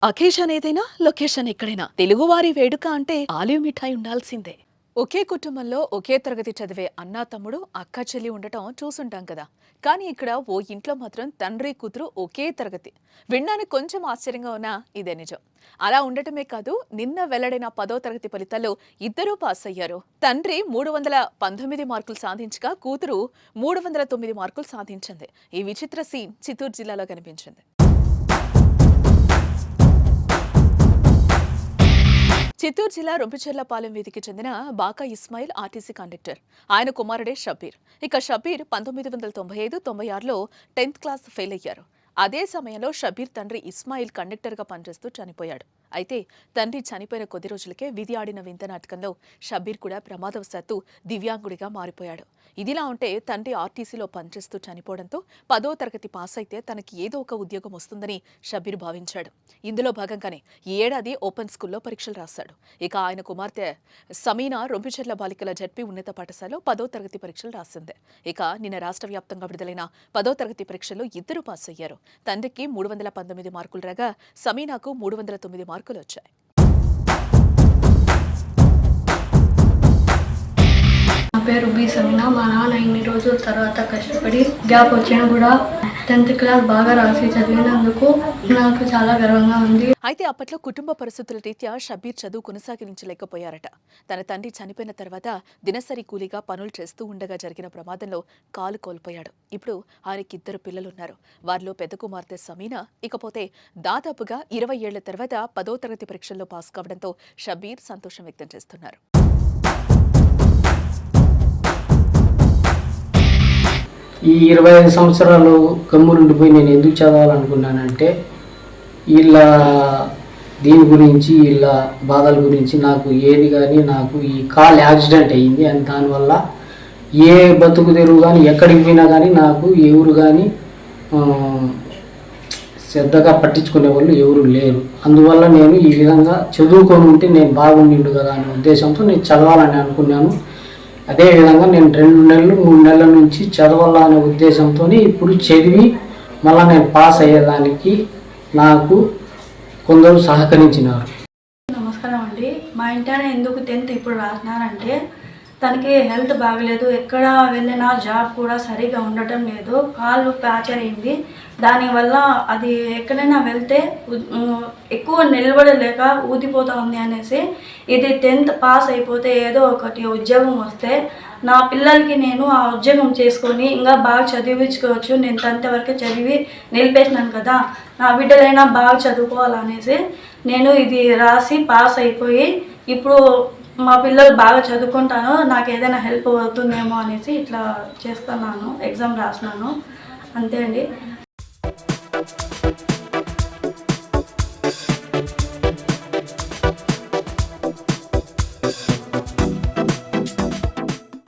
Occasion ఏదైనా location ఎక్కడైనా తెలుగువారి వేడుక అంటే ఆలివ్ మిఠాయి ఉండాల్సిందే. ఒకే కుటుంబంలో ఒకే తరగతి చదివే అన్నా తమ్ముడు అక్క చెల్లి ఉండటం చూసుంటాం కదా. కానీ ఇక్కడ ఓ ఇంట్లో మాత్రం తండ్రి కూతురు ఒకే తరగతి. వినడానికి కొంచెం ఆశ్చర్యంగా ఉన్నా ఇదే నిజం. అలా ఉండటమే కాదు, నిన్న వెల్లడైన 10వ తరగతి ఫలితాల్లో ఇద్దరూ పాస్ అయ్యారు. తండ్రి 319 మార్కులు సాధించగా కూతురు 309 మార్కులు సాధించింది. ఈ విచిత్ర సీన్ చిత్తూరు జిల్లాలో కనిపించింది. చిత్తూరు జిల్లా రొంపిచెర్లపాలెం వీధికి చెందిన బాకా ఇస్మాయిల్ ఆర్టీసీ కండక్టర్. ఆయన కుమారుడే షబీర్. ఇక షబీర్ 1995-96లో 10th క్లాస్ ఫెయిల్ అయ్యారు. అదే సమయంలో షబీర్ తండ్రి ఇస్మాయిల్ కండక్టర్గా పనిచేస్తూ చనిపోయాడు. అయితే తండ్రి చనిపోయిన కొద్ది రోజులకే విధి ఆడిన వింత నాటకంలో షబీర్ కూడా ప్రమాదవశాత్తు దివ్యాంగుడిగా మారిపోయాడు. ఇదిలా ఉంటే తండ్రి ఆర్టీసీలో పనిచేస్తూ చనిపోవడంతో 10వ తరగతి పాస్ అయితే తనకి ఏదో ఒక ఉద్యోగం వస్తుందని షబీర్ భావించాడు. ఇందులో భాగంగానే ఈ ఏడాది ఓపెన్ స్కూల్లో పరీక్షలు రాశాడు. ఇక ఆయన కుమార్తె సమీనా రొంపిచెర్ల బాలికల జడ్పీ ఉన్నత పాఠశాలలో 10వ తరగతి పరీక్షలు రాసింది. ఇక నిన్న రాష్ట్ర వ్యాప్తంగా విడుదలైన 10వ తరగతి పరీక్షల్లో ఇద్దరు పాస్ అయ్యారు. తండ్రికి 319 మార్కులు రాగా సమీనాకు 309 మార్కులు వచ్చాయి. నా పేరు బి సమీనా. మా నాన్న ఇన్ని రోజుల తర్వాత కష్టపడి గ్యాప్ వచ్చినా కూడా 10th క్లాస్ బాగా రాసి చదివినందుకు నాకు చాలా గర్వంగా ఉంది. అయితే అప్పట్లో కుటుంబ పరిస్థితుల రీత్యా షబీర్ చదువు కొనసాగించలేకపోయారట. తన తండ్రి చనిపోయిన తర్వాత దినసరి కూలీగా పనులు చేస్తూ ఉండగా జరిగిన ప్రమాదంలో కాలు కోల్పోయాడు. ఇప్పుడు ఆయనకి ఇద్దరు పిల్లలున్నారు. వారిలో పెద్ద కుమార్తె సమీనా. ఇకపోతే దాదాపుగా 20 ఏళ్ల తర్వాత 10వ తరగతి పరీక్షల్లో పాస్ కావడంతో షబీర్ సంతోషం వ్యక్తం చేస్తున్నారు. ఈ 25 సంవత్సరాలు గమ్మునుండిపోయి నేను ఎందుకు చదవాలనుకున్నానంటే వీళ్ళ దీని గురించి, వీళ్ళ బాధల గురించి నాకు ఏది కానీ, నాకు ఈ కాల్ యాక్సిడెంట్ అయ్యింది అని దానివల్ల ఏ బతుకు తెరువు కానీ ఎక్కడికి పోయినా కానీ నాకు ఎవరు కానీ శ్రద్ధగా పట్టించుకునే వాళ్ళు ఎవరు లేరు. అందువల్ల నేను ఈ విధంగా చదువుకొని ఉంటే నేను బాగుండిండు కదా అనే ఉద్దేశంతో నేను చదవాలని అనుకున్నాను. అదేవిధంగా నేను 2 నెలలు 3 నెలల నుంచి చదవాలనే ఉద్దేశంతో ఇప్పుడు చదివి మళ్ళీ నేను పాస్ అయ్యేదానికి నాకు కొందరు సహకరించినారు. నమస్కారం అండి. మా ఇంటాయన ఎందుకు 10th ఇప్పుడు రాసినారంటే తనకి హెల్త్ బాగలేదు, ఎక్కడ వెళ్ళినా జాబ్ కూడా సరిగా ఉండటం లేదు, కాళ్ళు ఫ్రాక్చర్ అయింది. దానివల్ల అది ఎక్కడైనా వెళ్తే ఎక్కువ నిలబడలేక ఊదిపోతూ ఉంది అనేసి ఇది 10th పాస్ అయిపోతే ఏదో ఒకటి ఉద్యోగం వస్తే నా పిల్లలకి నేను ఆ ఉద్యోగం చేసుకొని ఇంకా బాగా చదివించుకోవచ్చు. నేను 10th వరకు చదివి నిలిపేసినాను కదా, నా బిడ్డలైనా బాగా చదువుకోవాలనేసి నేను ఇది రాసి పాస్ అయిపోయి ఇప్పుడు మా పిల్లలు బాగా చదువుకుంటాను, నాకు ఏదైనా హెల్ప్ అవుతుందేమో అనేసి ఇట్లా చేస్తున్నాను. ఎగ్జామ్ రాసినాను, అంతే అండి.